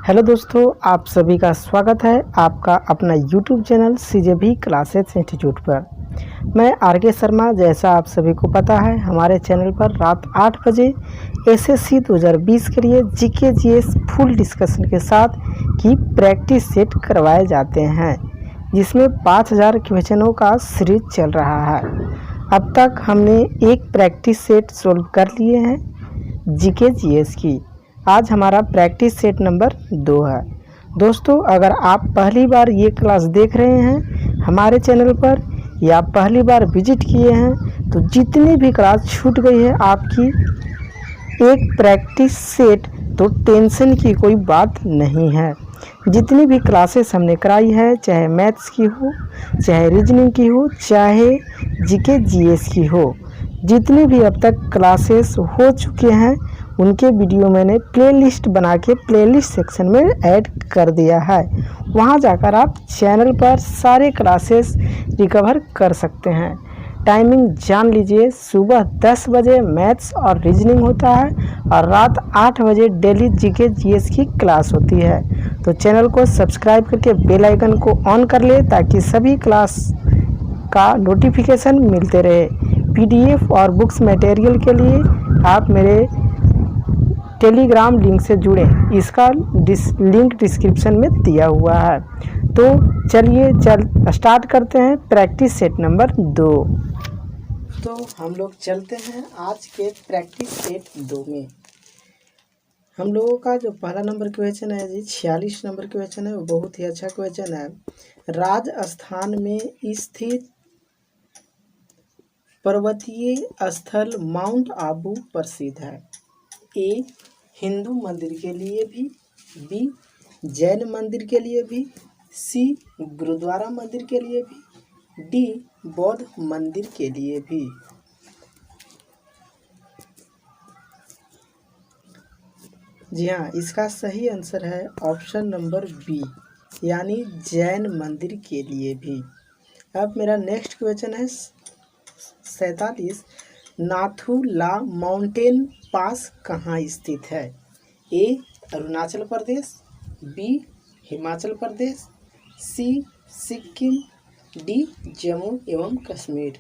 Hello दोस्तों, आप सभी का स्वागत है आपका अपना यूट्यूब चैनल सीजेबी क्लासेस इंस्टीट्यूट पर। मैं आर के शर्मा। जैसा आप सभी को पता है, हमारे चैनल पर रात 8 बजे एसएससी 2020 के लिए जीके जीएस फुल डिस्कशन के साथ की प्रैक्टिस सेट करवाए जाते हैं, जिसमें 5000 क्वेश्चनों का सीरीज चल रहा है। अब तक हमने एक प्रैक्टिस सेट सोल्व कर लिए हैं जीके जीएस की। आज हमारा प्रैक्टिस सेट नंबर 2 है। दोस्तों, अगर आप पहली बार ये क्लास देख रहे हैं हमारे चैनल पर या पहली बार विजिट किए हैं, तो जितनी भी क्लास छूट गई है आपकी एक प्रैक्टिस सेट, तो टेंशन की कोई बात नहीं है। जितनी भी क्लासेस हमने कराई है, चाहे मैथ्स की हो, चाहे रीजनिंग की हो, चाहे जीके जीएस की हो, जितनी भी अब तक क्लासेस हो चुके हैं उनके वीडियो मैंने प्लेलिस्ट बना के प्लेलिस्ट सेक्शन में ऐड कर दिया है। वहां जाकर आप चैनल पर सारे क्लासेस रिकवर कर सकते हैं। टाइमिंग जान लीजिए, सुबह 10 बजे मैथ्स और रीजनिंग होता है और रात 8 बजे डेली जीके जीएस की क्लास होती है। तो चैनल को सब्सक्राइब करके बेल आइकन को ऑन कर ले ताकि सभी क्लास का नोटिफिकेशन मिलते रहे। पीडीएफ और बुक्स मटेरियल के लिए आप मेरे टेलीग्राम लिंक से जुड़ें, इसका लिंक डिस्क्रिप्शन में दिया हुआ है। तो चलिए स्टार्ट करते हैं प्रैक्टिस सेट नंबर 2। तो हम लोग चलते हैं आज के प्रैक्टिस सेट 2 में। हम लोगों का जो पहला नंबर क्वेश्चन है जी, 46 नंबर क्वेश्चन है, वो बहुत ही अच्छा क्वेश्चन है। राजस्थान में स्थित पर्वतीय स्थल माउंट आबू प्रसिद्ध है। ए, हिंदू मंदिर के लिए भी, बी, जैन मंदिर के लिए भी, सी, गुरुद्वारा मंदिर के लिए भी, डी, बौद्ध मंदिर के लिए भी। जी हाँ, इसका सही आंसर है ऑप्शन नंबर बी, यानी जैन मंदिर के लिए भी। अब मेरा नेक्स्ट क्वेश्चन है 47। नाथू ला माउंटेन पास कहाँ स्थित है? ए, अरुणाचल प्रदेश, बी, हिमाचल प्रदेश, सी, सिक्किम, डी, जम्मू एवं कश्मीर।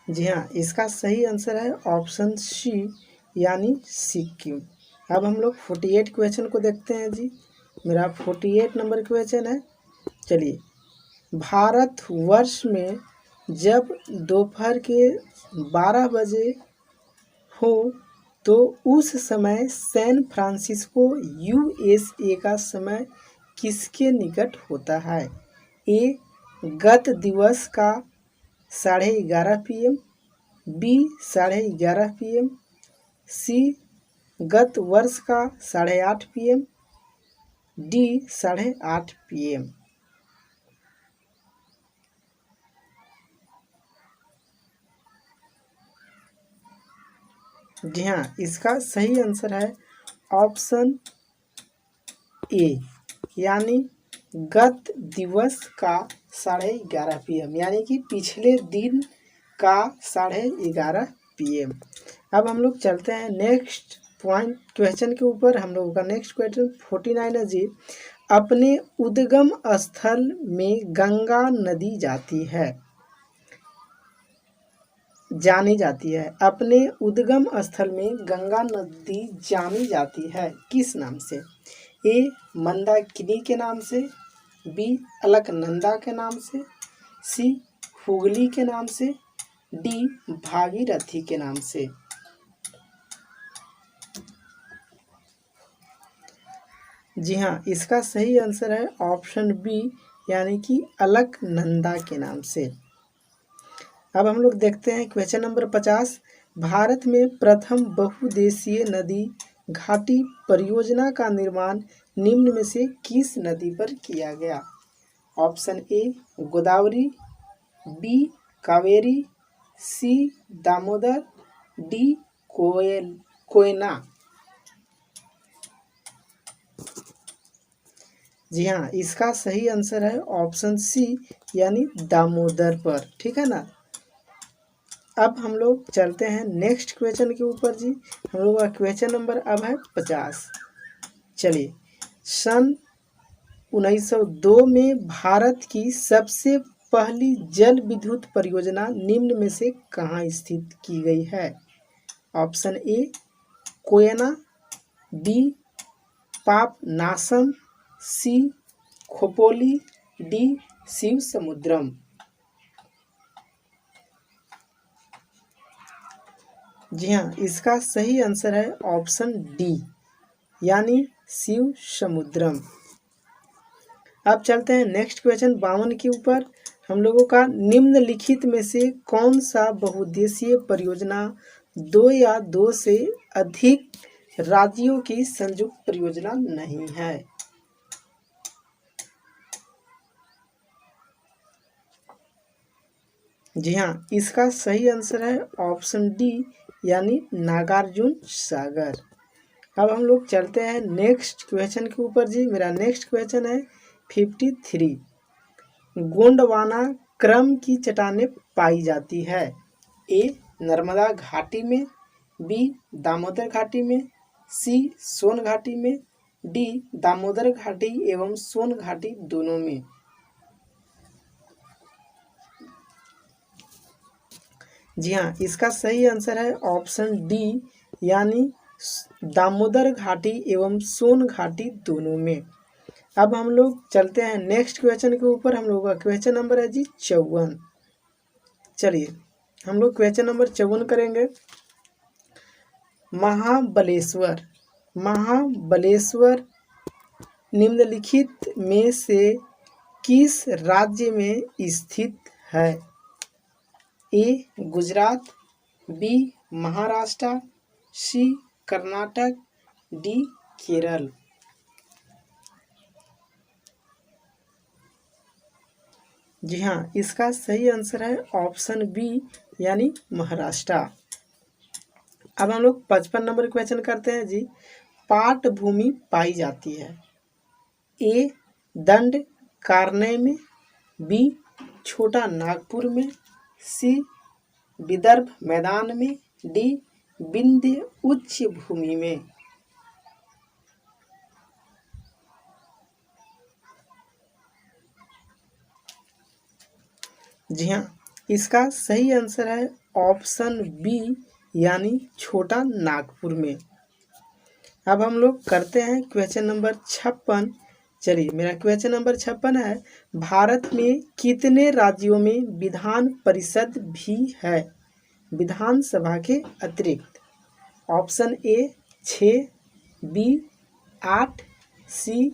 जी हाँ, इसका सही आंसर है ऑप्शन सी, यानी सिक्किम। अब हम लोग 48 क्वेश्चन को देखते हैं जी। मेरा 48 नंबर क्वेश्चन है। चलिए, भारतवर्ष में जब दोपहर के 12 बजे हो तो उस समय सैन फ्रांसिस्को यूएसए का समय किसके निकट होता है? ए, गत दिवस का 11:30 PM, बी, 11:30 PM, सी, गत वर्ष का 8:30 PM, डी, 8:30 PM। जी हाँ, इसका सही आंसर है ऑप्शन ए, यानी गत दिवस का 11:30 PM, यानी कि पिछले दिन का 11:30 PM। अब हम लोग चलते हैं नेक्स्ट पॉइंट क्वेश्चन के ऊपर। हम लोगों का नेक्स्ट क्वेश्चन 49 है जी। अपने उद्गम स्थल में गंगा नदी जानी जाती है। अपने उद्गम स्थल में गंगा नदी जानी जाती है किस नाम से? ए, मंदाकिनी के नाम से, बी, अलकनंदा के नाम से, सी, हुगली के नाम से, डी, भागीरथी के नाम से। जी हाँ, इसका सही आंसर है ऑप्शन बी, यानी कि अलकनंदा के नाम से। अब हम लोग देखते हैं क्वेश्चन नंबर 50। भारत में प्रथम बहुउद्देशीय नदी घाटी परियोजना का निर्माण निम्न में से किस नदी पर किया गया? Option A, Godavari, B, Kaveri, C, Damodar, D, Koyna. जी हाँ, इसका सही आंसर है ऑप्शन सी, यानी दामोदर पर। ठीक है ना। अब हम लोग चलते हैं नेक्स्ट क्वेश्चन के ऊपर जी। हम लोग का क्वेश्चन नंबर अब है 50। चलिए, सन 1902 में भारत की सबसे पहली जल विद्युत परियोजना निम्न में से कहाँ स्थित की गई है? Option A Koyna, B Papanasam, C Khopoli, D Shiva Samudram. जी हाँ, इसका सही आंसर है ऑप्शन डी यानी शिव समुद्रम। अब चलते हैं नेक्स्ट क्वेश्चन 52 के ऊपर। हम लोगों का निम्नलिखित में से कौन सा बहुउद्देशीय परियोजना दो या दो से अधिक राज्यों की संयुक्त परियोजना नहीं है? जी हाँ, इसका सही आंसर है ऑप्शन डी यानी नागार्जुन सागर। अब हम लोग चलते हैं नेक्स्ट क्वेश्चन के ऊपर जी। मेरा नेक्स्ट क्वेश्चन है 53। गोंडवाना क्रम की चट्टानें पाई जाती है? ए नर्मदा घाटी में, बी दामोदर घाटी में, सी सोन घाटी में, डी दामोदर घाटी एवं सोन घाटी दोनों में। जी हाँ, इसका सही आंसर है ऑप्शन डी यानी दामोदर घाटी एवं सोन घाटी दोनों में। अब हम लोग चलते हैं नेक्स्ट क्वेश्चन के ऊपर। हम लोग का क्वेश्चन नंबर है जी 54। चलिए, हम लोग क्वेश्चन नंबर 54 करेंगे। महाबलेश्वर निम्नलिखित में से किस राज्य में स्थित है? ए गुजरात, बी महाराष्ट्र, सी कर्नाटक, डी केरल। जी हाँ, इसका सही आंसर है ऑप्शन बी यानी महाराष्ट्र। अब हम लोग 55 नंबर क्वेश्चन करते हैं जी। पाट भूमि पाई जाती है? ए दंड कारण्य में, बी छोटा नागपुर में, सी विदर्भ मैदान में, डी विंध्य उच्च भूमि में। जी हाँ, इसका सही आंसर है ऑप्शन बी यानी छोटा नागपुर में। अब हम लोग करते हैं क्वेश्चन नंबर 56। चलिए, मेरा क्वेश्चन नंबर 56 है। भारत में कितने राज्यों में विधान परिषद भी है विधानसभा के अतिरिक्त? Option A 6, B 8, C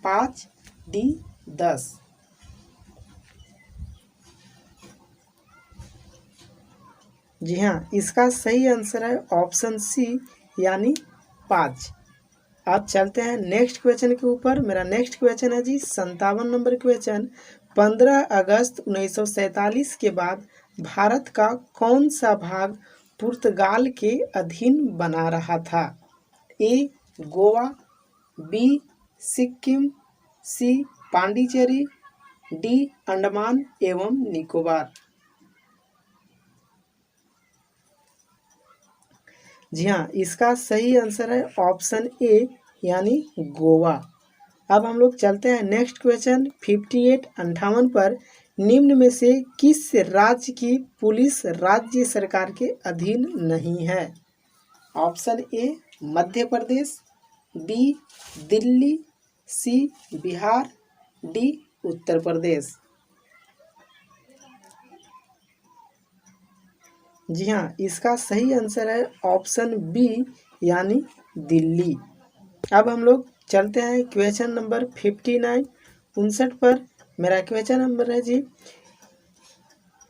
5, D 10। जी हाँ, इसका सही आंसर है ऑप्शन सी यानी 5। अब चलते हैं नेक्स्ट क्वेश्चन के ऊपर। मेरा नेक्स्ट क्वेश्चन है जी 57 नंबर क्वेश्चन। 15 अगस्त 1947 के बाद भारत का कौन सा भाग पुर्तगाल के अधीन बना रहा था? ए गोवा, बी सिक्किम, सी पांडिचेरी, डी अंडमान एवं निकोबार। जी हाँ, इसका सही आंसर है ऑप्शन ए यानी गोवा। अब हम लोग चलते हैं नेक्स्ट क्वेश्चन 58 पर। निम्न में से किस राज्य की पुलिस राज्य सरकार के अधीन नहीं है? Option A Madhya Pradesh, B Delhi, C Bihar, D Uttar Pradesh. जी हाँ, इसका सही आंसर है ऑप्शन बी यानी दिल्ली। अब हम लोग चलते हैं क्वेश्चन नंबर 59 पर। मेरा क्वेश्चन नंबर है जी।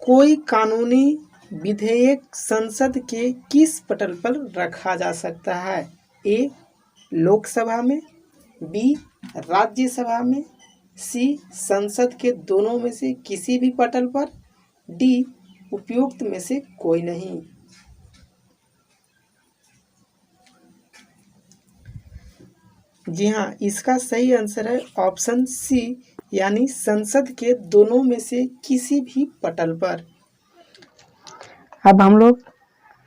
कोई कानूनी विधेयक संसद के किस पटल पर रखा जा सकता है? ए लोकसभा में, बी राज्यसभा में, सी संसद के दोनों में से किसी भी पटल पर, डी उपयुक्त में से कोई नहीं। जी हाँ, इसका सही आंसर है ऑप्शन सी यानी संसद के दोनों में से किसी भी पटल पर। अब हम लोग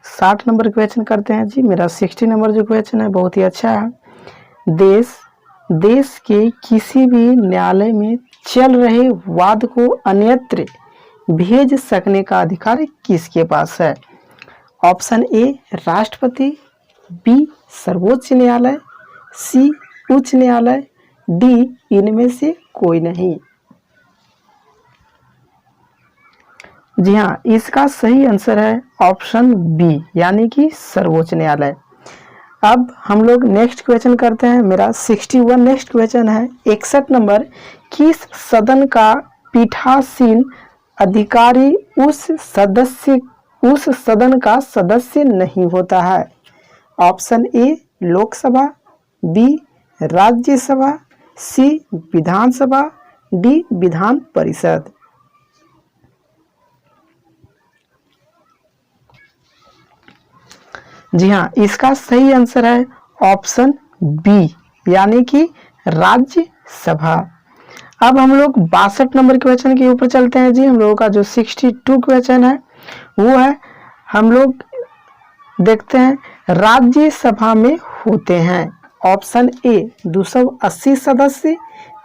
60 नंबर क्वेश्चन करते हैं जी। मेरा 60 नंबर जो क्वेश्चन है बहुत ही अच्छा है। देश के किसी भी न्यायालय में चल रहे वाद को अन्यत्र भेज सकने का अधिकार किसके पास है? ऑप्शन ए राष्ट्रपति, बी सर्वोच्च न्यायालय, सी उच्च न्यायालय, डी इनमें से कोई नहीं। जी हाँ, इसका सही आंसर है ऑप्शन बी यानी कि सर्वोच्च न्यायालय। अब हम लोग नेक्स्ट क्वेश्चन करते हैं। मेरा 61 नेक्स्ट क्वेश्चन है। 61 नंबर, किस सदन का पीठासीन अधिकारी उस सदन का सदस्य नहीं होता है? Option A Lok Sabha, B Rajya Sabha, C Vidhan Sabha, D Vidhan Parishad. जी हाँ, इसका सही आंसर है ऑप्शन बी यानी कि राज्यसभा। अब हम लोग 62 नंबर क्वेश्चन के ऊपर चलते हैं जी। हम लोगों का जो 62 क्वेश्चन है वो है, हम लोग देखते हैं राज्यसभा में होते हैं। ऑप्शन ए 280 सदस्य,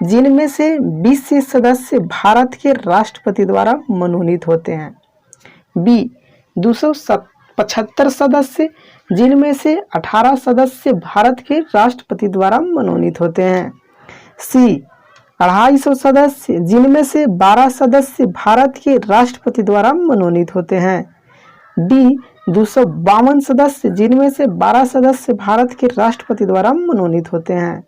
जिनमें से 20 सदस्य भारत के राष्ट्रपति द्वारा मनोनीत होते हैं। बी 275 सदस्य, जिनमें से 18 सदस्य भारत के राष्ट्रपति द्वारा मनोनीत होते हैं। सी 250 सदस्य, जिनमें से 12 सदस्य भारत के राष्ट्रपति द्वारा मनोनीत होते हैं। डी 252 सदस्य, जिनमें से 12 सदस्य भारत के राष्ट्रपति द्वारा मनोनीत होते हैं।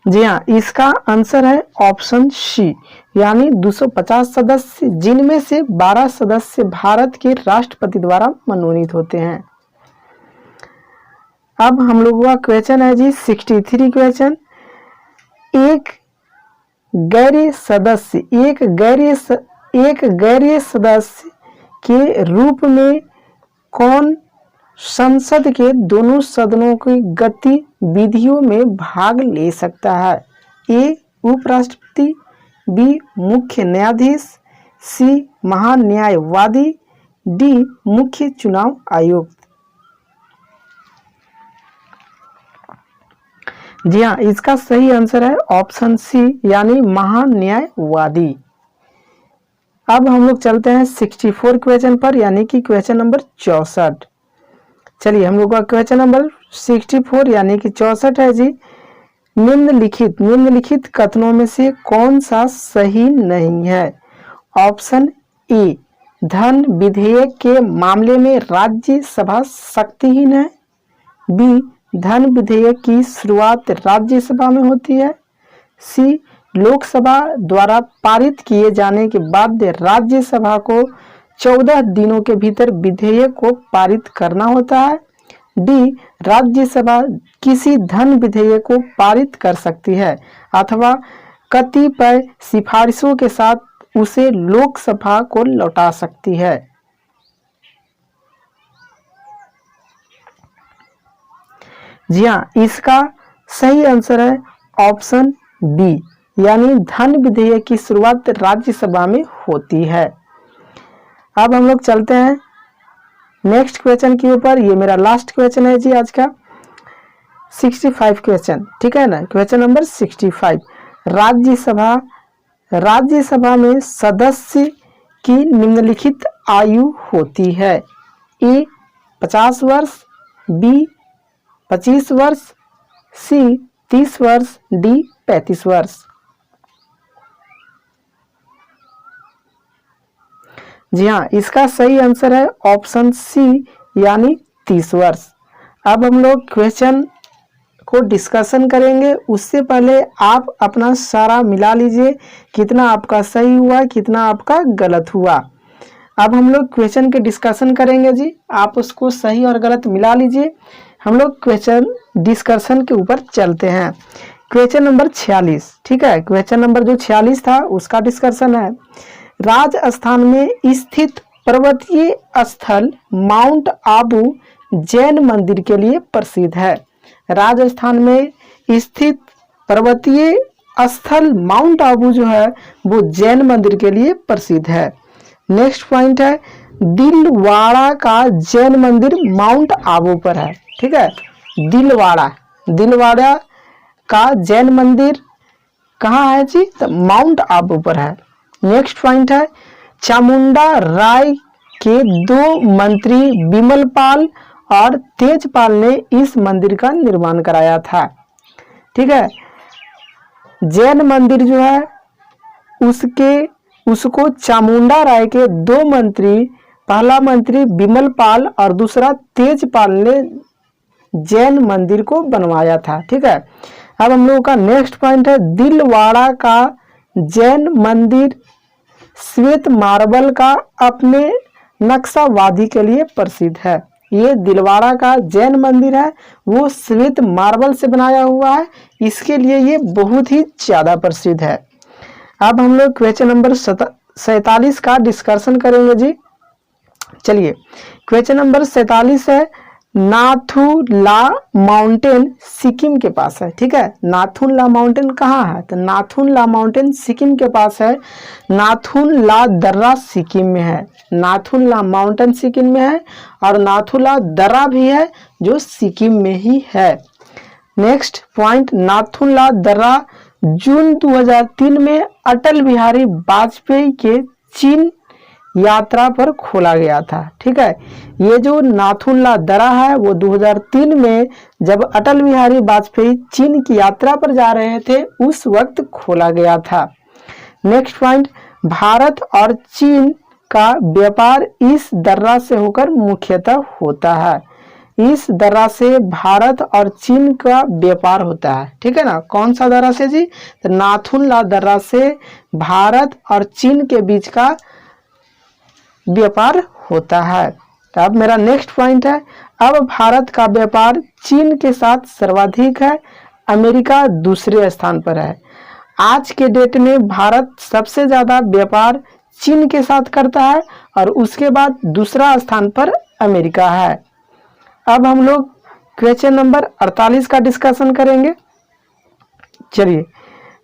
जी हाँ, इसका आंसर है ऑप्शन सी यानी 250 सदस्य, जिनमें से 12 सदस्य भारत के राष्ट्रपति द्वारा मनोनीत होते हैं। अब हम लोगों का क्वेश्चन है जी 63 क्वेश्चन। एक गैर सदस्य के रूप में कौन संसद के दोनों सदनों की गतिविधियों में भाग ले सकता है? ए उपराष्ट्रपति, बी मुख्य न्यायाधीश, सी महान्यायवादी, डी मुख्य चुनाव आयुक्त। जी हाँ, इसका सही आंसर है ऑप्शन सी यानी महान्यायवादी। अब हम लोग चलते हैं 64 क्वेश्चन पर यानी कि क्वेश्चन नंबर 64। चलिए, हम लोग का क्वेश्चन नंबर 64 यानी कि 64 है जी। निम्नलिखित कथनों में से कौन सा सही नहीं है? ऑप्शन ए धन विधेयक के मामले में राज्यसभा शक्तिहीन है, बी धन विधेयक की शुरुआत राज्यसभा में होती है, सी लोकसभा द्वारा पारित किए जाने के बाद राज्यसभा को 14 दिनों के भीतर विधेयक को पारित करना होता है, डी राज्यसभा किसी धन विधेयक को पारित कर सकती है अथवा कतिपय सिफारिशों के साथ उसे लोकसभा को लौटा सकती है। जी हाँ, इसका सही आंसर है ऑप्शन बी यानी धन विधेयक की शुरुआत राज्यसभा में होती है। अब हम लोग चलते हैं नेक्स्ट क्वेश्चन के ऊपर। ये मेरा लास्ट क्वेश्चन है जी आज का 65 क्वेश्चन, ठीक है ना। क्वेश्चन नंबर 65, राज्यसभा में सदस्य की निम्नलिखित आयु होती है? ए 50 वर्ष, बी 25 वर्ष, सी 30 वर्ष, डी 35 वर्ष। जी हाँ, इसका सही आंसर है ऑप्शन सी यानी 30 वर्ष। अब हम लोग क्वेश्चन को डिस्कशन करेंगे, उससे पहले आप अपना सारा मिला लीजिए, कितना आपका सही हुआ कितना आपका गलत हुआ। अब हम लोग क्वेश्चन के डिस्कशन करेंगे जी, आप उसको सही और गलत मिला लीजिए। हम लोग क्वेश्चन डिस्कशन के ऊपर चलते हैं। क्वेश्चन नंबर 46, ठीक है। क्वेश्चन नंबर जो 46 था उसका डिस्कशन है। राजस्थान में स्थित पर्वतीय स्थल माउंट आबू जैन मंदिर के लिए प्रसिद्ध है। राजस्थान में स्थित पर्वतीय स्थल माउंट आबू जो है वो जैन मंदिर के लिए प्रसिद्ध है। नेक्स्ट पॉइंट है दिलवाड़ा का जैन मंदिर माउंट आबू पर है। ठीक है, दिलवाड़ा का जैन मंदिर कहाँ है जी? तो माउंट आबू पर है। नेक्स्ट पॉइंट है चामुंडा राय के 2 मंत्री बिमलपाल और तेजपाल ने इस मंदिर का निर्माण कराया था। ठीक है, जैन मंदिर जो है उसको चामुंडा राय के 2 मंत्री, पहला मंत्री बिमलपाल और दूसरा तेजपाल ने जैन मंदिर को बनवाया था। ठीक है, अब हम लोगों का नेक्स्ट पॉइंट है दिलवाड़ा का जैन मंदिर श्वेत मार्बल का अपने नक्शावादी के लिए प्रसिद्ध है। ये दिलवाड़ा का जैन मंदिर है वो श्वेत मार्बल से बनाया हुआ है, इसके लिए ये बहुत ही ज़्यादा प्रसिद्ध है। अब हम लोग क्वेश्चन नंबर 47 का डिस्कशन करेंगे जी। चलिए, क्वेश्चन नंबर 47 है नाथुला माउंटेन सिक्किम के पास है। ठीक है, नाथुला माउंटेन कहाँ है? तो नाथुला माउंटेन सिक्किम के पास है। नाथुला दर्रा सिक्किम में है। नाथुला माउंटेन सिक्किम में है और नाथुला दर्रा भी है जो सिक्किम में ही है। नेक्स्ट पॉइंट नाथुला दर्रा जून 2003 में अटल बिहारी वाजपेयी के चीन यात्रा पर खोला गया था। ठीक है, ये जो नाथुला दर्रा है वो 2003 में जब अटल बिहारी वाजपेयी चीन की यात्रा पर जा रहे थे उस वक्त खोला गया था। नेक्स्ट पॉइंट भारत और चीन का व्यापार इस दर्रा से होकर मुख्यतः होता है। इस दर्रा से भारत और चीन का व्यापार होता है। ठीक है ना, कौन सा दर्रा से जी? तो नाथुला दर्रा से भारत और चीन के बीच का व्यापार होता है। तो अब मेरा नेक्स्ट पॉइंट है अब भारत का व्यापार चीन के साथ सर्वाधिक है, अमेरिका दूसरे स्थान पर है। आज के डेट में भारत सबसे ज़्यादा व्यापार चीन के साथ करता है और उसके बाद दूसरा स्थान पर अमेरिका है। अब हम लोग क्वेश्चन नंबर 48 का डिस्कशन करेंगे। चलिए,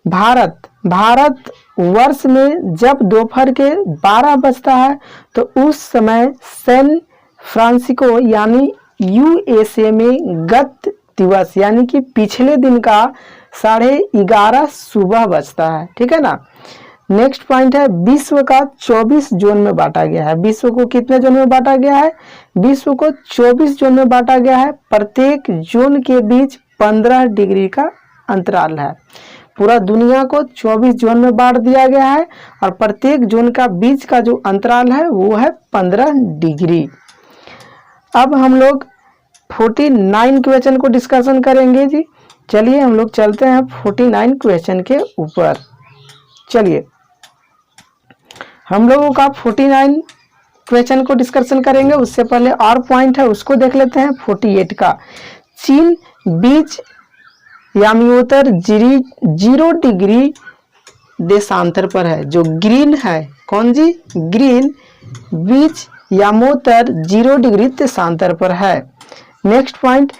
भारत वर्ष में जब दोपहर के 12 बजता है तो उस समय सैन फ्रांसिस्को यानी यूएसए में गत दिवस यानी कि पिछले दिन का 11:30 सुबह बजता है। ठीक है ना। नेक्स्ट पॉइंट है विश्व का 24 जोन में बांटा गया है। विश्व को कितने जोन में बांटा गया है? विश्व को 24 जोन में बांटा गया है। प्रत्येक जोन के बीच 15 डिग्री का अंतराल है। पूरा दुनिया को 24 जोन में बांट दिया गया है और प्रत्येक जोन का बीच का जो अंतराल है वो है 15 डिग्री। अब हम लोग 49 क्वेश्चन को डिस्कशन करेंगे जी। चलिए हम लोग चलते हैं 49 क्वेश्चन के ऊपर। चलिए हम लोगों का 49 क्वेश्चन को डिस्कशन करेंगे, उससे पहले और पॉइंट है उसको देख लेते हैं। 48 का चीन बीच यामियोत्तर 0 डिग्री देशांतर पर है। जो ग्रीन है कौन जी? ग्रीन बीच यामोत्तर 0 डिग्री देशांतर पर है। नेक्स्ट पॉइंट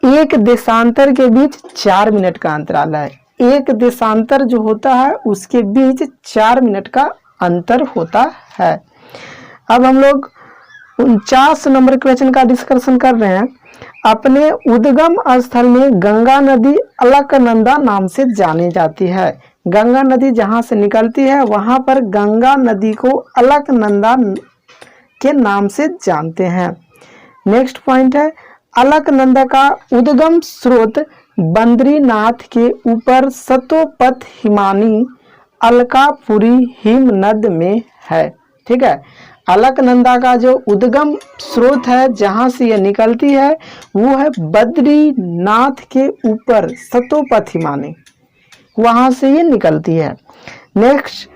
एक देशांतर के बीच 4 मिनट का अंतराल है। एक देशांतर जो होता है उसके बीच 4 मिनट का अंतर होता है। अब हम लोग 49 नंबर क्वेश्चन का डिस्कशन कर रहे हैं। अपने उद्गम स्थल में गंगा नदी अलकनंदा नाम से जानी जाती है। गंगा नदी जहां से निकलती है वहां पर गंगा नदी को अलकनंदा के नाम से जानते हैं। नेक्स्ट पॉइंट है अलकनंदा का उद्गम स्रोत बद्रीनाथ के ऊपर सतोपथ हिमानी अलकापुरी हिमनद में है। ठीक है, अलकनंदा का जो उद्गम स्रोत है जहां से ये निकलती है वो है बद्रीनाथ के ऊपर सतोपथ हिमानी, वहां से ये निकलती है। नेक्स्ट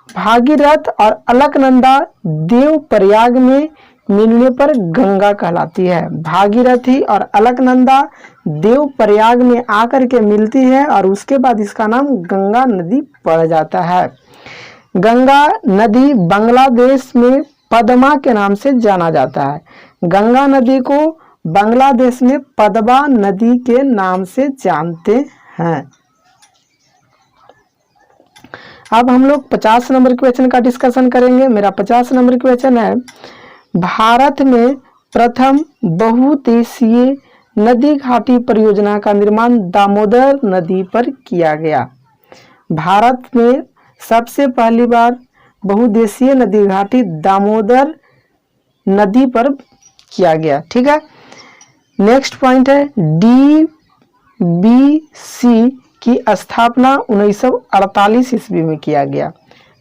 भागीरथ और अलकनंदा देव प्रयाग में मिलने पर गंगा कहलाती है। भागीरथी और अलकनंदा देव प्रयाग में आकर के मिलती है और उसके बाद इसका नाम गंगा नदी पड़ जाता है। गंगा नदी बांग्लादेश में पद्मा के नाम से जाना जाता है। गंगा नदी को बांग्लादेश में पद्मा नदी के नाम से जानते हैं। अब हम लोग 50 नंबर क्वेश्चन का डिस्कशन करेंगे। मेरा 50 नंबर क्वेश्चन है, भारत में प्रथम बहुउद्देशीय नदी घाटी परियोजना का निर्माण दामोदर नदी पर किया गया। भारत में सबसे पहली बार बहुउद्देशीय नदी घाटी दामोदर नदी पर किया गया। ठीक है, नेक्स्ट पॉइंट है, डीबीसी की स्थापना 1948 ईस्वी में किया गया।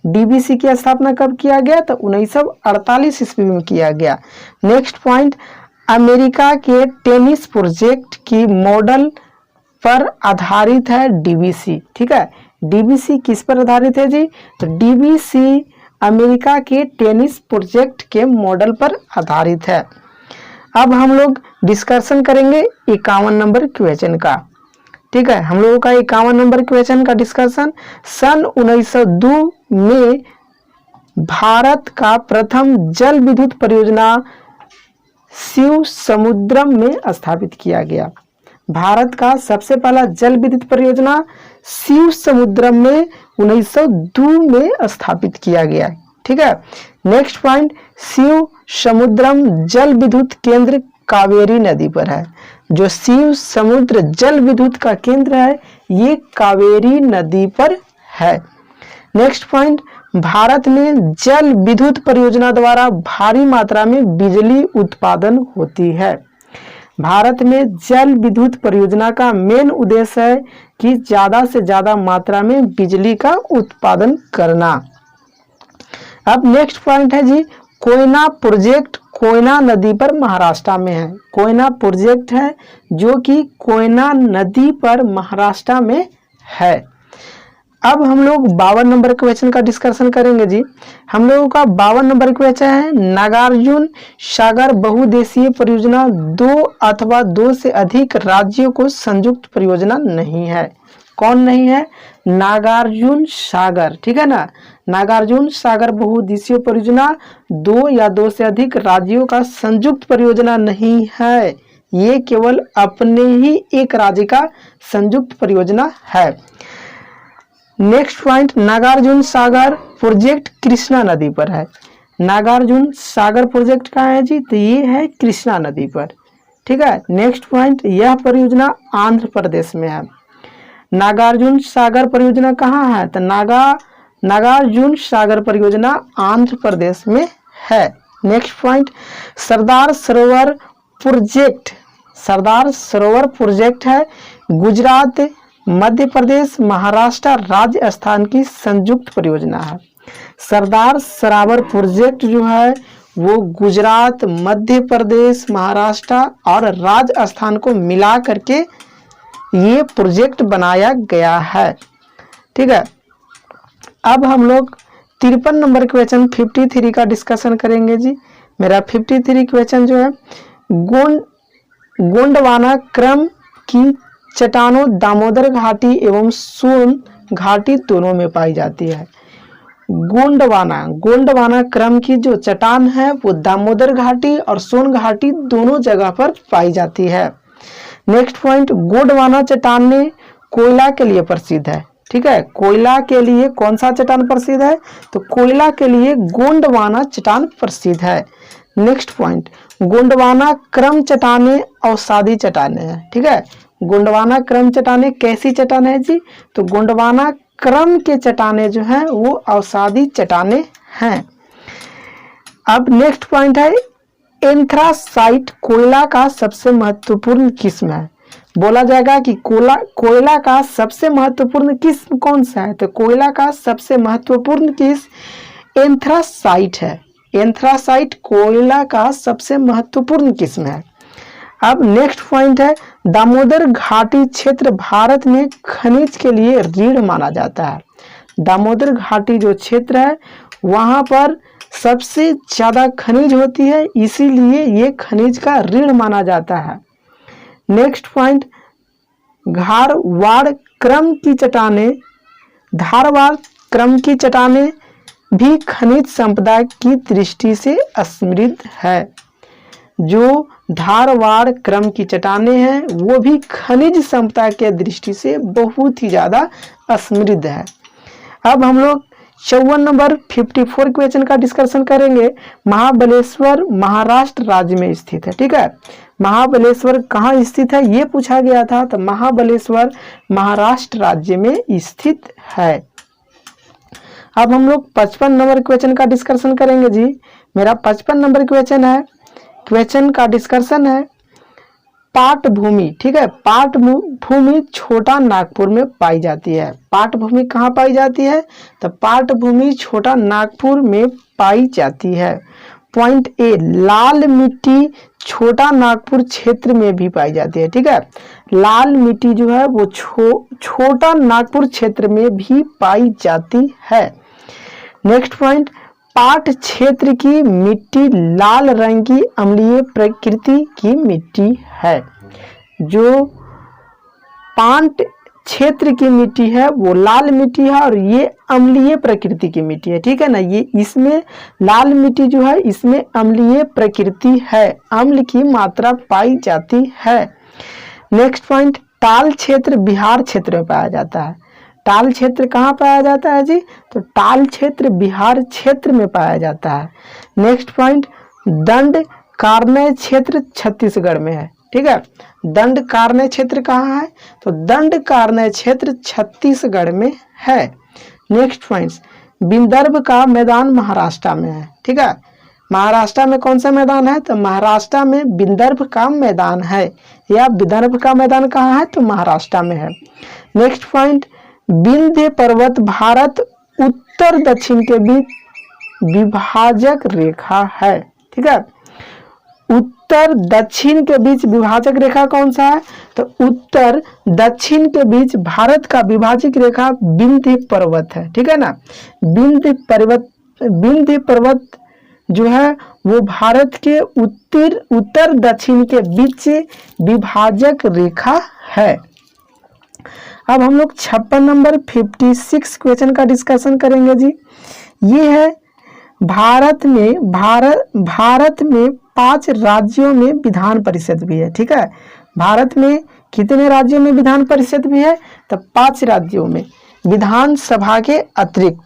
डीबीसी की स्थापना कब किया गया? तो 1948 ईस्वी में किया गया। नेक्स्ट पॉइंट, अमेरिका के टेनिस प्रोजेक्ट की मॉडल पर आधारित है डीबीसी। ठीक है, डीबीसी किस पर आधारित है जी? तो डीबीसी अमेरिका के टेनिस प्रोजेक्ट के मॉडल पर आधारित है। अब हम लोग डिस्कशन करेंगे 51 नंबर क्वेश्चन का। ठीक है, हम लोगों का 51 नंबर क्वेश्चन का डिस्कशन, सन 1902 में भारत का प्रथम जल विद्युत परियोजना शिव समुद्रम में स्थापित किया गया। भारत का सबसे पहला जल विद्युत परियोजना शिव समुद्रम में 1902 में स्थापित किया गया। ठीक है, नेक्स्ट पॉइंट, शिव समुद्रम जल विद्युत केंद्र कावेरी नदी पर है। जो शिव समुद्र जल विद्युत का केंद्र है ये कावेरी नदी पर है। नेक्स्ट पॉइंट, भारत में जल विद्युत परियोजना द्वारा भारी मात्रा में बिजली उत्पादन होती है। भारत में जल विद्युत परियोजना का मेन उद्देश्य है कि ज्यादा से ज्यादा मात्रा में बिजली का उत्पादन करना। अब नेक्स्ट पॉइंट है जी, कोयना प्रोजेक्ट कोयना नदी पर महाराष्ट्र में है। कोयना प्रोजेक्ट है जो कि कोयना नदी पर महाराष्ट्र में है। अब हम लोग 52 नंबर क्वेश्चन का डिस्कशन करेंगे जी। हम लोगों का 52 नंबर क्वेश्चन है, नागार्जुन सागर बहुउद्देशीय परियोजना 2 अथवा 2 से अधिक राज्यों को संयुक्त परियोजना नहीं है। कौन नहीं है? नागार्जुन सागर। ठीक है ना, नागार्जुन सागर बहुउद्देशीय परियोजना 2 या 2 से अधिक राज्यों का संयुक्त परियोजना नहीं है। ये केवल अपने ही एक राज्य का संयुक्त परियोजना है। Next point, Nagarjuna Sagar project Krishna नदी पर है। नागार्जुन सागर प्रोजेक्ट कहाँ है जी? तो ये है कृष्णा नदी पर। ठीक है, नेक्स्ट पॉइंट, यह परियोजना आंध्र प्रदेश में है। नागार्जुन सागर परियोजना कहाँ है? तो नागार्जुन सागर परियोजना आंध्र प्रदेश में है। Next point, Sardar Sarovar project है गुजरात, मध्य प्रदेश, महाराष्ट्र, राजस्थान की संयुक्त परियोजना है। सरदार सरोवर प्रोजेक्ट जो है वो गुजरात, मध्य प्रदेश, महाराष्ट्र और राजस्थान को मिला करके ये प्रोजेक्ट बनाया गया है। ठीक है, अब हम लोग 53 नंबर क्वेश्चन 53 का डिस्कशन करेंगे जी। मेरा 53 क्वेश्चन जो है, गोंडवाना क्रम की चट्टानों दामोदर घाटी एवं सोन घाटी दोनों में पाई जाती है। गोंडवाना क्रम की जो चट्टान है वो दामोदर घाटी और सोन घाटी दोनों जगह पर पाई जाती है। नेक्स्ट पॉइंट, गोंडवाना चट्टान कोयला के लिए प्रसिद्ध है। ठीक है, कोयला के लिए कौन सा चट्टान प्रसिद्ध है? तो कोयला के लिए गोंडवाना चट्टान प्रसिद्ध है। नेक्स्ट पॉइंट, गोंडवाना क्रम चट्टानें अवसादी चट्टानें हैं। ठीक है, गोंडवाना क्रम चट्टानें कैसी चट्टानें है जी? तो गोंडवाना क्रम के चट्टानें जो हैं वो अवसादी चट्टानें हैं। अब नेक्स्ट पॉइंट है, एंथ्रासाइट कोयला का सबसे महत्वपूर्ण किस्म है। बोला जाएगा कि कोयला का सबसे महत्वपूर्ण किस्म कौन सा है? तो कोयला का सबसे महत्वपूर्ण किस्म एंथ्रासाइट है। एंथ्रासाइट कोयला का सबसे महत्वपूर्ण किस्म है। अब नेक्स्ट पॉइंट है, दामोदर घाटी क्षेत्र भारत में खनिज के लिए रीढ़ माना जाता है। दामोदर घाटी जो क्षेत्र है वहां पर सबसे ज्यादा खनिज होती है, इसीलिए ये खनिज का रीढ़ माना जाता है। नेक्स्ट पॉइंट, धारवाड़ क्रम की चट्टानें भी खनिज संपदा की दृष्टि से समृद्ध है। जो धारवाड़ क्रम की चट्टानें हैं वो भी खनिज संपदा के दृष्टि से बहुत ही ज्यादा समृद्ध है। अब हम लोग 54 नंबर 54 क्वेश्चन का डिस्कशन करेंगे। महाबलेश्वर महाराष्ट्र राज्य में स्थित है। ठीक है, महाबलेश्वर कहाँ स्थित है ये पूछा गया था, तो महाबलेश्वर महाराष्ट्र राज्य में स्थित है। अब हम लोग 55 नंबर क्वेश्चन का डिस्कशन करेंगे जी। मेरा 55 नंबर क्वेश्चन है, क्वेश्चन का डिस्कशन है पाटभूमि। ठीक है, पाटभूमि छोटा नागपुर में पाई जाती है। पाटभूमि कहाँ पाई जाती है, तो पाटभूमि छोटा नागपुर में पाई जाती है। पॉइंट ए, लाल मिट्टी छोटा नागपुर क्षेत्र में भी पाई जाती है। ठीक है, लाल मिट्टी जो है वो छोटा नागपुर क्षेत्र में भी पाई जाती है। नेक्स्ट पॉइंट, पाट क्षेत्र की मिट्टी लाल रंग की अम्लीय प्रकृति की मिट्टी है। जो पाट क्षेत्र की मिट्टी है वो लाल मिट्टी है और ये अम्लीय प्रकृति की मिट्टी है। ठीक है ना, ये इसमें लाल मिट्टी जो है इसमें अम्लीय प्रकृति है, अम्ल की मात्रा पाई जाती है। नेक्स्ट पॉइंट, टाल क्षेत्र बिहार क्षेत्र में पाया जाता है। टाल क्षेत्र कहाँ पाया जाता है जी, तो टाल क्षेत्र बिहार क्षेत्र में पाया जाता है। नेक्स्ट पॉइंट, दंड कारण्य क्षेत्र छत्तीसगढ़ में है। ठीक है, दंड कारण्य क्षेत्र कहाँ है, तो दंड कारण्य क्षेत्र छत्तीसगढ़ में है। नेक्स्ट पॉइंट, विदर्भ का मैदान महाराष्ट्र में है। ठीक है, महाराष्ट्र में कौन सा मैदान है, तो महाराष्ट्र में विदर्भ का मैदान है, या विदर्भ का मैदान कहाँ है, तो महाराष्ट्र में है। नेक्स्ट पॉइंट, विंध्य पर्वत भारत उत्तर दक्षिण के बीच विभाजक रेखा है। ठीक है, उत्तर दक्षिण के बीच विभाजक रेखा कौन सा है, तो उत्तर दक्षिण के बीच भारत का विभाजक रेखा विंध्य पर्वत है। ठीक है ना, विंध्य पर्वत जो है वो भारत के उत्तर दक्षिण के बीच विभाजक रेखा है। अब हम लोग 56 नंबर 56 क्वेश्चन का डिस्कशन करेंगे जी। ये है भारत में 5 राज्यों में विधान परिषद भी है। ठीक है, भारत में कितने राज्यों में विधान परिषद भी है, तो 5 राज्यों में विधानसभा के अतिरिक्त।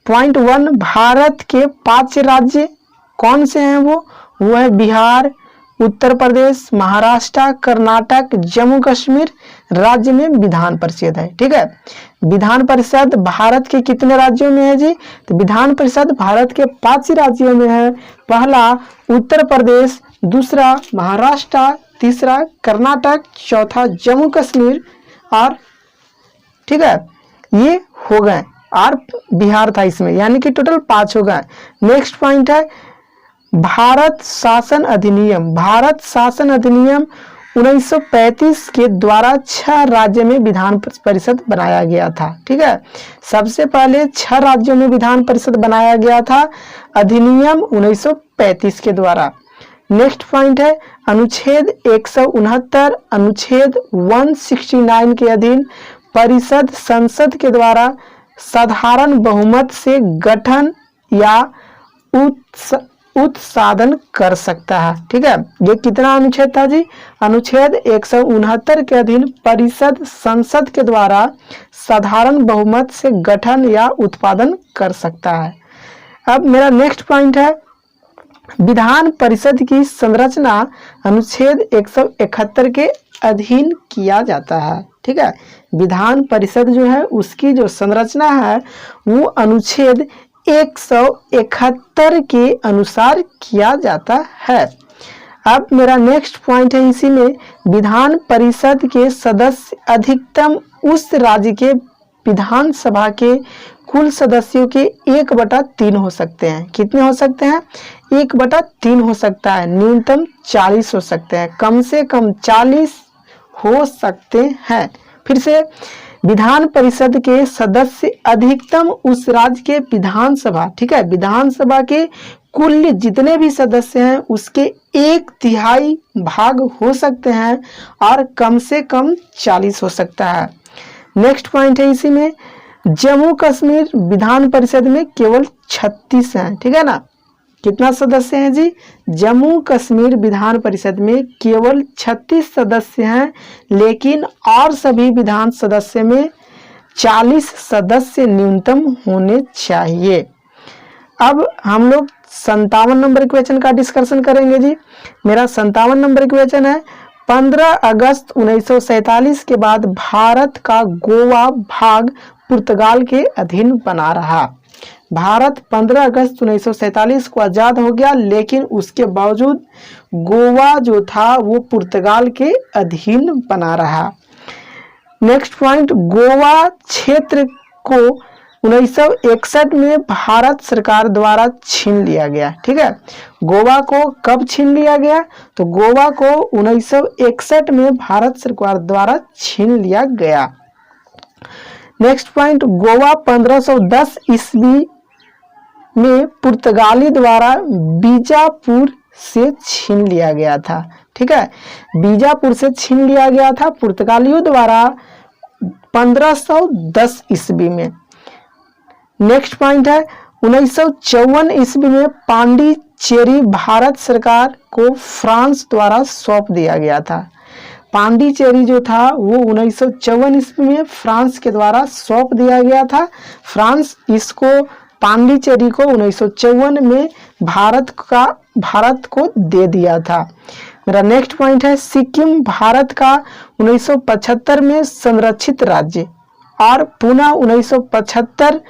पॉइंट 1, भारत के 5 राज्य कौन से हैं, वो है बिहार, उत्तर प्रदेश, महाराष्ट्र, कर्नाटक, जम्मू कश्मीर राज्य में विधान परिषद है। ठीक है, विधान परिषद भारत के कितने राज्यों में है जी, तो विधान परिषद भारत के 5 राज्यों में है। पहला उत्तर प्रदेश, दूसरा महाराष्ट्र, तीसरा कर्नाटक, चौथा जम्मू कश्मीर और ठीक है ये हो गए, और बिहार था इसमें, यानी कि टोटल 5 हो गए। नेक्स्ट पॉइंट है भारत शासन अधिनियम। भारत शासन अधिनियम 1935 के द्वारा 6 राज्य में विधान परिषद बनाया गया था। ठीक है, सबसे पहले 6 राज्यों में विधान परिषद बनाया गया था अधिनियम 1935 के द्वारा। नेक्स्ट पॉइंट है अनुच्छेद 169 अनुच्छेद 169 के अधीन परिषद संसद के द्वारा साधारण बहुमत से गठन या उत्साधन कर सकता है। ठीक है, ये कितना अनुच्छेद था जी, अनुच्छेद 169 के अधीन परिषद संसद के द्वारा साधारण बहुमत से गठन या उत्पादन कर सकता है। अब मेरा नेक्स्ट पॉइंट है विधान परिषद की संरचना अनुच्छेद 171 के अधीन किया जाता है। ठीक है, विधान परिषद जो है उसकी जो संरचना है वो अनुच्छेद 171 के अनुसार किया जाता है। अब मेरा नेक्स्ट पॉइंट है इसी में विधान परिषद के सदस्य अधिकतम उस राज्य के विधानसभा के कुल सदस्यों के 1/3 हो सकते हैं। कितने हो सकते हैं, 1/3 हो सकता है। न्यूनतम 40 हो सकते हैं, कम से कम 40 हो सकते हैं। फिर से विधान परिषद के सदस्य अधिकतम उस राज्य के विधानसभा, ठीक है, विधानसभा के कुल जितने भी सदस्य हैं उसके 1/3 भाग हो सकते हैं और कम से कम 40 हो सकता है। नेक्स्ट पॉइंट है इसी में जम्मू कश्मीर विधान परिषद में केवल 36 हैं। ठीक है ना, कितना सदस्य हैं जी, जम्मू कश्मीर विधान परिषद में केवल 36 सदस्य हैं, लेकिन और सभी विधान सदस्य में 40 सदस्य न्यूनतम होने चाहिए। अब हम लोग 57 नंबर क्वेश्चन का डिस्कशन करेंगे जी। मेरा 57 नंबर क्वेश्चन है, 15 अगस्त 1947 के बाद भारत का गोवा भाग पुर्तगाल के अधीन बना रहा। भारत 15 अगस्त 1947 को आज़ाद हो गया, लेकिन उसके बावजूद गोवा जो था वो पुर्तगाल के अधीन बना रहा। नेक्स्ट पॉइंट, गोवा क्षेत्र को 1961 में भारत सरकार द्वारा छीन लिया गया। ठीक है, गोवा को कब छीन लिया गया? तो गोवा को 1961 में भारत सरकार द्वारा छीन लिया गया। नेक्स्ट पॉइंट, गोवा 1510 ईस्वी में पुर्तगाली द्वारा बीजापुर से छीन लिया गया था। ठीक है, बीजापुर से छीन लिया गया था पुर्तगालियों द्वारा 1510 ईस्वी में। नेक्स्ट पॉइंट है, 1954 ईस्वी में पांडिचेरी भारत सरकार को फ्रांस द्वारा सौंप दिया गया था। पांडिचेरी जो था वो 1954 ईस्वी में फ्रांस के द्वारा सौंप दिया गया था। फ्रांस इसको पांडिचेरी को 1954 में भारत को दे दिया था। मेरा नेक्स्ट पॉइंट है, सिक्किम भारत का 1975 में संरक्षित राज्य और पुनः 1975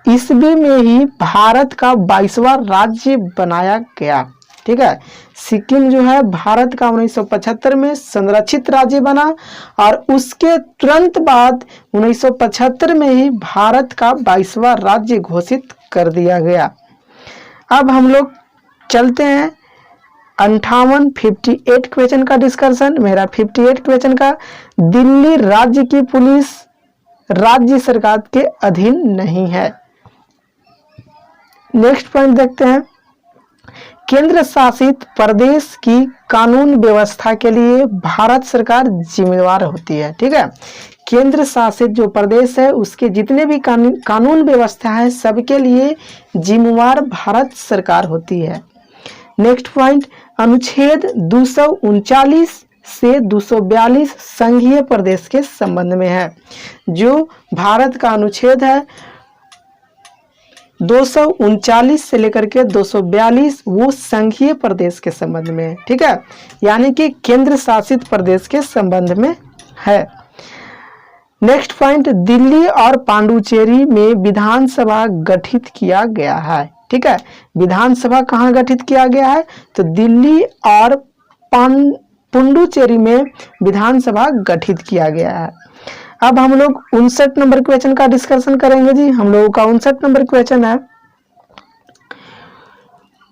ईस्वी में ही भारत का 22वां राज्य बनाया गया। ठीक है, सिक्किम जो है भारत का 1975 में संरक्षित राज्य बना और उसके तुरंत बाद 1975 में ही भारत का 22वां राज्य घोषित कर दिया गया। अब हम लोग चलते हैं 58 क्वेश्चन का डिस्कशन। मेरा 58 क्वेश्चन का, दिल्ली राज्य की पुलिस राज्य सरकार के अधीन नहीं है। नेक्स्ट पॉइंट देखते हैं, केंद्र शासित प्रदेश की कानून व्यवस्था के लिए भारत सरकार जिम्मेदार होती है। ठीक है, केंद्र शासित जो प्रदेश है उसके जितने भी कानून व्यवस्था है सबके लिए जिम्मेवार भारत सरकार होती है। नेक्स्ट पॉइंट, अनुच्छेद 239 से 242 संघीय प्रदेश के संबंध में है। जो भारत का अनुच्छेद है 239 से लेकर के 242 वो संघीय प्रदेश के संबंध में है। ठीक है, यानी कि केंद्र शासित प्रदेश के संबंध में है। नेक्स्ट पॉइंट, दिल्ली और पांडुचेरी में विधानसभा गठित किया गया है। ठीक है, विधानसभा कहाँ गठित किया गया है? तो दिल्ली और पुडुचेरी में विधानसभा गठित किया गया है। अब हम लोग 59 नंबर क्वेश्चन का डिस्कशन करेंगे जी। हम लोगों का 59 नंबर क्वेश्चन है,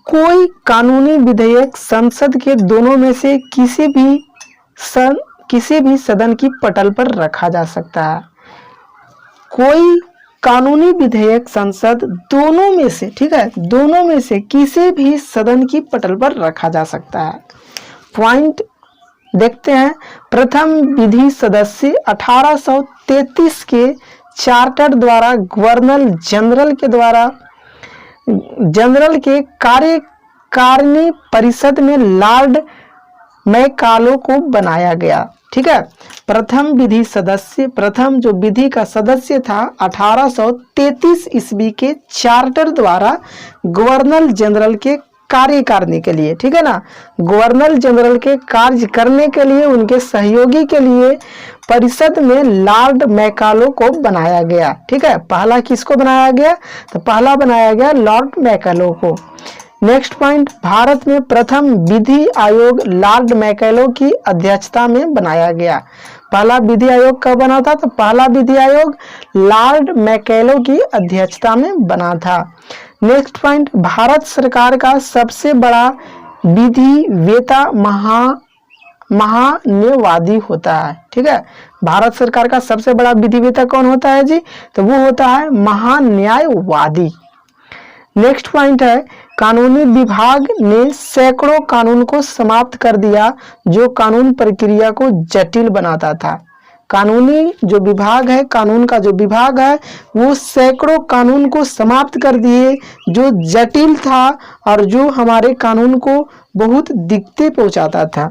कोई कानूनी विधेयक संसद के दोनों में से किसी भी सदन की पटल पर रखा जा सकता है। कोई कानूनी विधेयक संसद दोनों में से, ठीक है, दोनों में से किसी भी सदन की पटल पर रखा जा सकता है। पॉइंट देखते हैं, प्रथम विधि सदस्य 1833 के चार्टर द्वारा गवर्नर जनरल के कार्यकारिणी परिषद में लॉर्ड मैकालो को बनाया गया। ठीक है, प्रथम जो विधि का सदस्य था 1833 ईस्वी के चार्टर द्वारा गवर्नर जनरल के कार्यकारिणी के लिए, ठीक है ना, गवर्नर जनरल के कार्य करने के लिए उनके सहयोगी के लिए परिषद में लॉर्ड मैकालो को बनाया गया। ठीक है, पहला किसको बनाया गया? तो पहला बनाया गया लॉर्ड मैकालो को। नेक्स्ट पॉइंट, भारत में प्रथम विधि आयोग लॉर्ड मैकालो की अध्यक्षता में बनाया गया। पहला विधि आयोग कब बना था? तो पहला विधि आयोग लॉर्ड मैकालो की अध्यक्षता में बना था। नेक्स्ट पॉइंट, भारत सरकार का सबसे बड़ा विधिवेता महान्यायवादी होता है। ठीक है, भारत सरकार का सबसे बड़ा विधिवेता कौन होता है जी? तो वो होता है महान्यायवादी। नेक्स्ट पॉइंट है, कानूनी विभाग ने सैकड़ों कानून को समाप्त कर दिया जो कानून प्रक्रिया को जटिल बनाता था। कानूनी जो विभाग है, कानून का जो विभाग है, वो सैकड़ों कानून को समाप्त कर दिए जो जटिल था और जो हमारे कानून को बहुत दिक्कतें पहुंचाता था।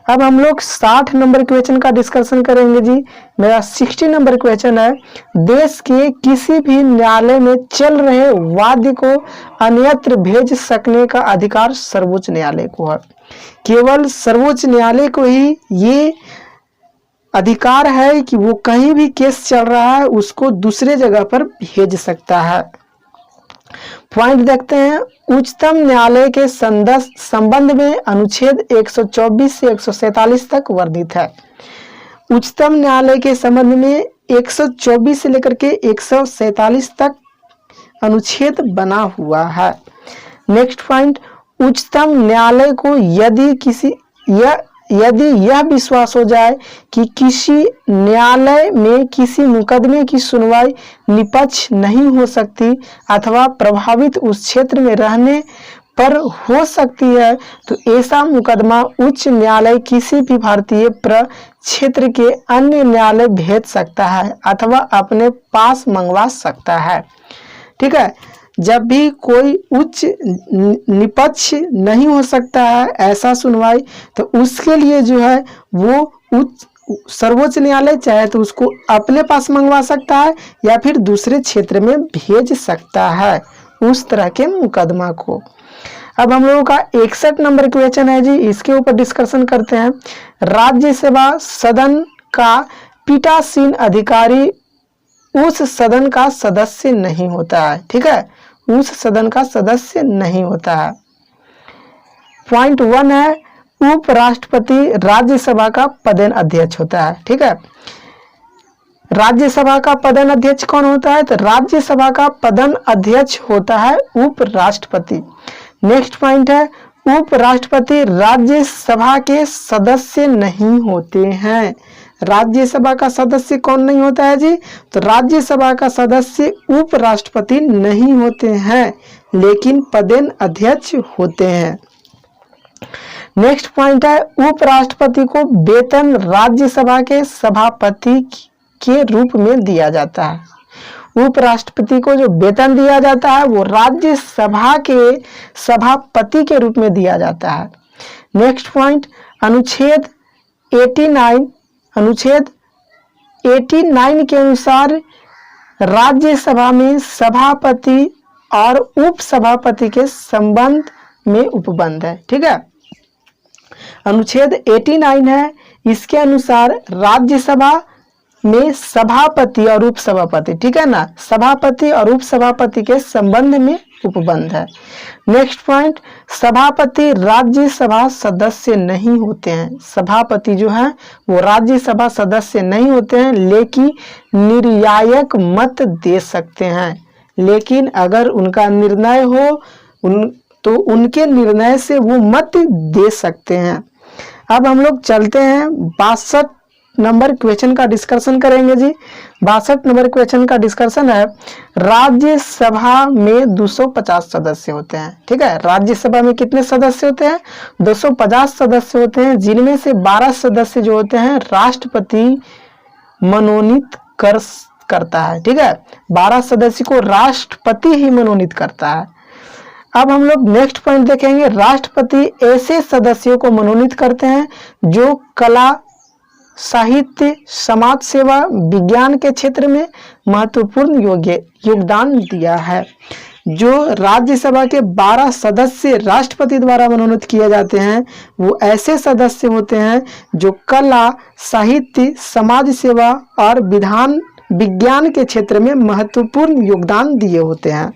अब हम लोग 60 नंबर क्वेश्चन का डिस्कशन करेंगे जी। मेरा 60 नंबर क्वेश्चन है, देश के किसी भी न्यायालय में चल रहे वाद्य को अन्यत्र भेज सकने का अधिकार सर्वोच्च न्यायालय को है। केवल सर्वोच्च न्यायालय को ही ये अधिकार है कि वो कहीं भी केस चल रहा है उसको दूसरे जगह पर भेज सकता है। पॉइंट देखते हैं। उच्चतम न्यायालय के संबंध में अनुच्छेद 124 से 147 तक वर्णित है। उच्चतम न्यायालय के संबंध में 124 से लेकर के 147 तक अनुच्छेद बना हुआ है। नेक्स्ट पॉइंट, उच्चतम न्यायालय को यदि यह विश्वास हो जाए कि किसी न्यायालय में किसी मुकदमे की सुनवाई निष्पक्ष नहीं हो सकती अथवा प्रभावित उस क्षेत्र में रहने पर हो सकती है, तो ऐसा मुकदमा उच्च न्यायालय किसी भी भारतीय प्रक्षेत्र के अन्य न्यायालय भेज सकता है अथवा अपने पास मंगवा सकता है। ठीक है, जब भी कोई उच्च निष्पक्ष नहीं हो सकता है ऐसा सुनवाई, तो उसके लिए जो है वो उच्च सर्वोच्च न्यायालय चाहे तो उसको अपने पास मंगवा सकता है या फिर दूसरे क्षेत्र में भेज सकता है उस तरह के मुकदमा को। अब हम लोगों का 61 नंबर क्वेश्चन है जी, इसके ऊपर डिस्कशन करते हैं। राज्यसभा सदन का पीठासीन अधिकारी उस सदन का सदस्य नहीं होता है। ठीक है, उस सदन का सदस्य नहीं होता है। पॉइंट 1 है, उपराष्ट्रपति राज्यसभा का पदेन अध्यक्ष होता है। ठीक है, राज्यसभा का पदेन अध्यक्ष कौन होता है? तो राज्यसभा का पदेन अध्यक्ष होता है उपराष्ट्रपति। नेक्स्ट पॉइंट है, उपराष्ट्रपति राज्यसभा के सदस्य नहीं होते हैं। राज्यसभा का सदस्य कौन नहीं होता है जी? तो राज्यसभा का सदस्य उपराष्ट्रपति नहीं होते हैं लेकिन पदेन अध्यक्ष होते हैं। नेक्स्ट पॉइंट है, उपराष्ट्रपति को वेतन राज्यसभा के सभापति के रूप में दिया जाता है। उपराष्ट्रपति को जो वेतन दिया जाता है वो राज्यसभा के सभापति के रूप में दिया जाता है। नेक्स्ट पॉइंट, अनुच्छेद 89 के अनुसार राज्यसभा में सभापति और उपसभापति के संबंध में उपबंध है। ठीक है, अनुच्छेद 89 है, इसके अनुसार राज्यसभा में सभापति और उपसभापति, ठीक है ना, सभापति और उपसभापति के संबंध में उपबंध है। नेक्स्ट पॉइंट, सभापति राज्यसभा सदस्य नहीं होते हैं। सभापति जो है वो राज्यसभा सदस्य नहीं होते हैं लेकिन निर्णायक मत दे सकते हैं। लेकिन अगर उनका निर्णय हो तो उनके निर्णय से वो मत दे सकते हैं। अब हम लोग चलते हैं 62 नंबर क्वेश्चन का डिस्कशन करेंगे जी। 62 नंबर क्वेश्चन का डिस्कशन है, राज्यसभा में 250 सदस्य होते हैं। ठीक है, राज्यसभा में कितने सदस्य होते हैं? 250 सदस्य होते हैं, जिनमें से 12 सदस्य जो होते हैं राष्ट्रपति मनोनीत करता है। ठीक है, 12 सदस्य को राष्ट्रपति ही मनोनीत करता है। अब हम लोग नेक्स्ट पॉइंट देखेंगे, राष्ट्रपति ऐसे सदस्यों को मनोनीत करते हैं जो कला, साहित्य, समाज सेवा, विज्ञान के क्षेत्र में महत्वपूर्ण योगदान दिया है। जो राज्यसभा के 12 सदस्य राष्ट्रपति द्वारा मनोनीत किए जाते हैं वो ऐसे सदस्य होते हैं जो कला, साहित्य, समाज सेवा और विज्ञान के क्षेत्र में महत्वपूर्ण योगदान दिए होते हैं।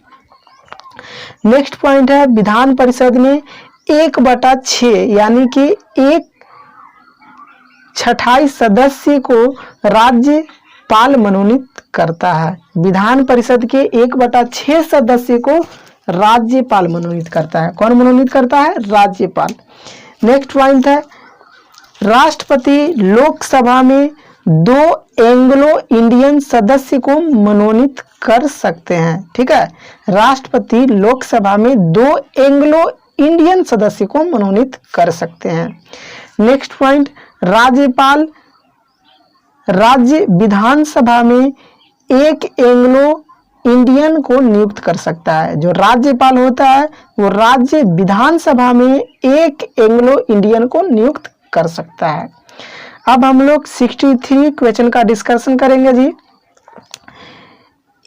नेक्स्ट पॉइंट है, विधान परिषद में 1/6 यानी कि 1/6 सदस्य को राज्यपाल मनोनीत करता है। विधान परिषद के 1/6 सदस्य को राज्यपाल मनोनीत करता है। कौन मनोनीत करता है? राज्यपाल। नेक्स्ट पॉइंट है, राष्ट्रपति लोकसभा में 2 एंग्लो इंडियन सदस्य को मनोनीत कर सकते हैं। ठीक है, राष्ट्रपति लोकसभा में 2 एंग्लो इंडियन सदस्य को मनोनीत कर सकते हैं। नेक्स्ट पॉइंट, राज्यपाल राज्य विधानसभा में 1 एंग्लो इंडियन को नियुक्त कर सकता है। जो राज्यपाल होता है वो राज्य विधानसभा में 1 एंग्लो इंडियन को नियुक्त कर सकता है। अब हम लोग 63 क्वेश्चन का डिस्कशन करेंगे जी।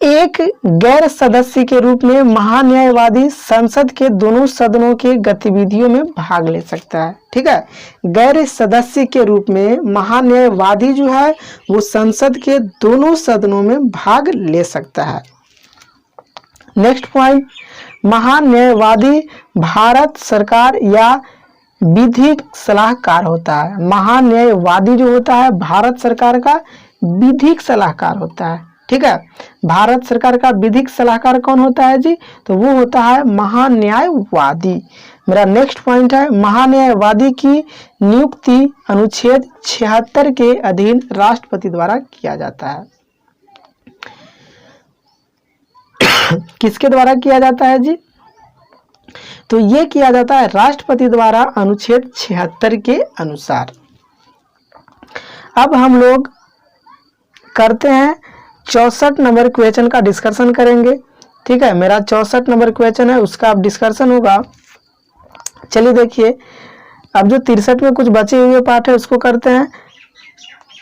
एक गैर सदस्य के रूप में महान्यायवादी संसद के दोनों सदनों के गतिविधियों में भाग ले सकता है। ठीक है, गैर सदस्य के रूप में महान्यायवादी जो है वो संसद के दोनों सदनों में भाग ले सकता है। नेक्स्ट पॉइंट, महान्यायवादी भारत सरकार या विधिक सलाहकार होता है। महान्यायवादी जो होता है भारत सरकार का विधिक सलाहकार होता है। ठीक है, भारत सरकार का विधिक सलाहकार कौन होता है जी? तो वो होता है महान्यायवादी। मेरा नेक्स्ट पॉइंट है, महान्यायवादी की नियुक्ति अनुच्छेद 76 के अधीन राष्ट्रपति द्वारा किया जाता है। किसके द्वारा किया जाता है जी? तो ये किया जाता है राष्ट्रपति द्वारा अनुच्छेद 76 के अनुसार। अब हम लोग करते हैं 64 नंबर क्वेश्चन का डिस्कशन करेंगे। ठीक है, मेरा 64 नंबर क्वेश्चन है उसका अब डिस्कशन होगा। चलिए देखिए, अब जो 63 में कुछ बचे हुए पार्ट है उसको करते हैं।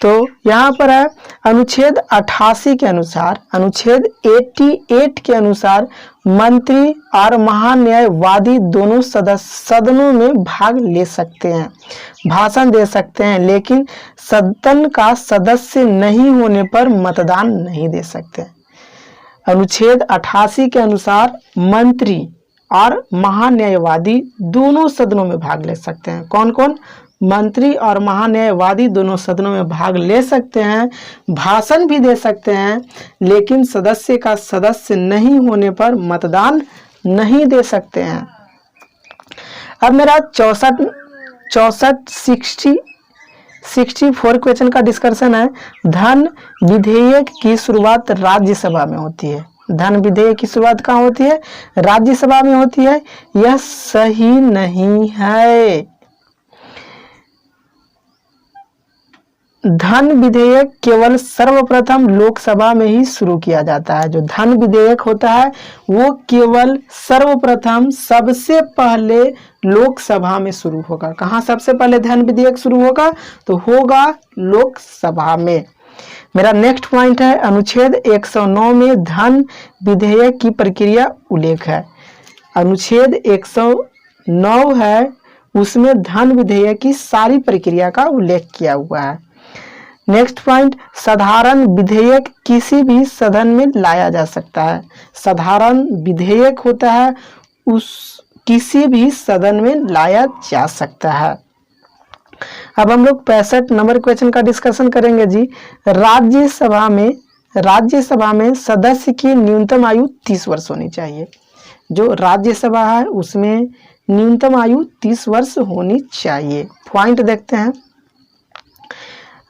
तो यहाँ पर है अनुच्छेद 88 के अनुसार, अनुच्छेद 88 के अनुसार मंत्री और महान्यायवादी दोनों सदनों में भाग ले सकते हैं, भाषण दे सकते हैं, लेकिन सदन का सदस्य नहीं होने पर मतदान नहीं दे सकते। अनुच्छेद 88 के अनुसार मंत्री और महान्यायवादी दोनों सदनों में भाग ले सकते हैं। कौन कौन? मंत्री और महान्यायवादी दोनों सदनों में भाग ले सकते हैं, भाषण भी दे सकते हैं, लेकिन सदस्य का सदस्य नहीं होने पर मतदान नहीं दे सकते हैं। अब मेरा 64 क्वेश्चन का डिस्कशन है। धन विधेयक की शुरुआत राज्यसभा में होती है। धन विधेयक की शुरुआत कहाँ होती है? राज्यसभा में होती है। यह सही नहीं है। धन विधेयक केवल सर्वप्रथम लोकसभा में ही शुरू किया जाता है। जो धन विधेयक होता है वो केवल सर्वप्रथम सबसे पहले लोकसभा में शुरू होगा। कहाँ सबसे पहले धन विधेयक शुरू होगा? तो होगा लोकसभा में। मेरा नेक्स्ट पॉइंट है अनुच्छेद 109 में धन विधेयक की प्रक्रिया उल्लेख है। अनुच्छेद 109 है उसमें धन विधेयक की सारी प्रक्रिया का उल्लेख किया हुआ है। नेक्स्ट पॉइंट, साधारण विधेयक किसी भी सदन में लाया जा सकता है। साधारण विधेयक होता है उस किसी भी सदन में लाया जा सकता है। अब हम लोग 65 नंबर क्वेश्चन का डिस्कशन करेंगे जी। राज्यसभा में सदस्य की न्यूनतम आयु 30 वर्ष होनी चाहिए। जो राज्यसभा है उसमें न्यूनतम आयु 30 वर्ष होनी चाहिए। पॉइंट देखते हैं।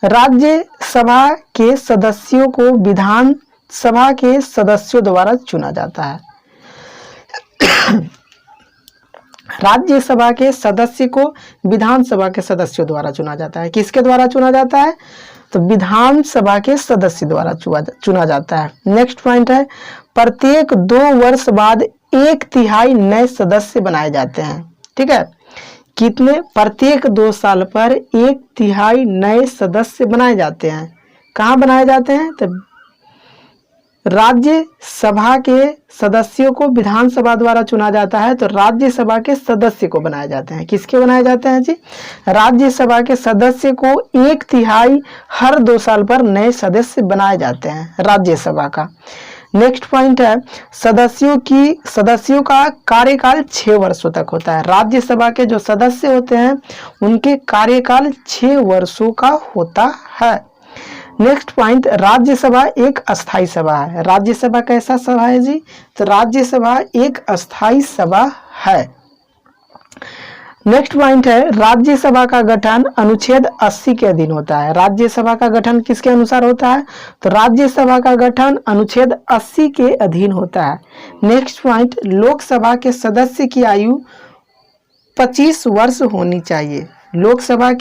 राज्यसभा के सदस्यों को विधानसभा के सदस्यों द्वारा चुना जाता है। राज्यसभा के सदस्य को विधानसभा के सदस्यों द्वारा चुना जाता है। किसके द्वारा चुना जाता है? तो विधानसभा के सदस्य द्वारा चुना जाता है। नेक्स्ट पॉइंट है, प्रत्येक 2 वर्ष बाद 1/3 नए सदस्य बनाए जाते हैं। ठीक है, कितने? प्रत्येक 2 साल पर 1/3 नए सदस्य बनाए जाते हैं। कहाँ बनाए जाते हैं? तो राज्यसभा के सदस्यों को विधानसभा द्वारा चुना जाता है, तो राज्यसभा के सदस्य को बनाए जाते हैं। किसके बनाए जाते हैं जी? राज्यसभा के सदस्य को 1/3 हर 2 साल पर नए सदस्य बनाए जाते हैं राज्यसभा का। नेक्स्ट पॉइंट है, सदस्यों का कार्यकाल 6 वर्षों तक होता है। राज्यसभा के जो सदस्य होते हैं उनके कार्यकाल 6 वर्षों का होता है। नेक्स्ट पॉइंट, राज्यसभा एक अस्थायी सभा है। राज्यसभा कैसा सभा है जी? तो राज्यसभा एक अस्थायी सभा है। नेक्स्ट पॉइंट है, राज्यसभा का गठन अनुच्छेद 80 के अधीन होता है। राज्यसभा का गठन किसके अनुसार होता है? तो राज्यसभा का गठन अनुच्छेद 80 के अधीन होता है। नेक्स्ट पॉइंट, लोकसभा के सदस्य की आयु 25 वर्ष होनी चाहिए। लोकसभा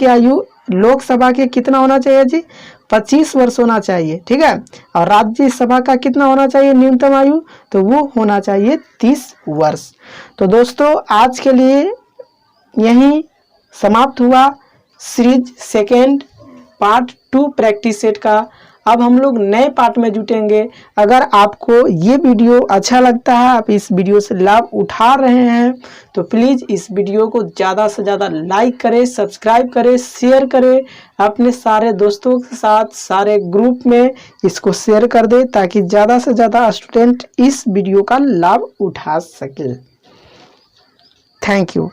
के कितना होना चाहिए जी? 25 वर्ष होना चाहिए। ठीक है, और राज्यसभा का कितना होना चाहिए न्यूनतम आयु? तो वो होना चाहिए 30 वर्ष। तो दोस्तों आज के लिए यही समाप्त हुआ। Series second part 2 practice set का अब हम लोग नए पार्ट में जुटेंगे। अगर आपको ये वीडियो अच्छा लगता है, आप इस वीडियो से लाभ उठा रहे हैं, तो प्लीज़ इस वीडियो को ज़्यादा से ज़्यादा लाइक करें, सब्सक्राइब करें, शेयर करें अपने सारे दोस्तों के साथ, सारे ग्रुप में इसको शेयर कर दें ताकि ज़्यादा से ज़्यादा स्टूडेंट इस वीडियो का लाभ उठा सके। Thank you.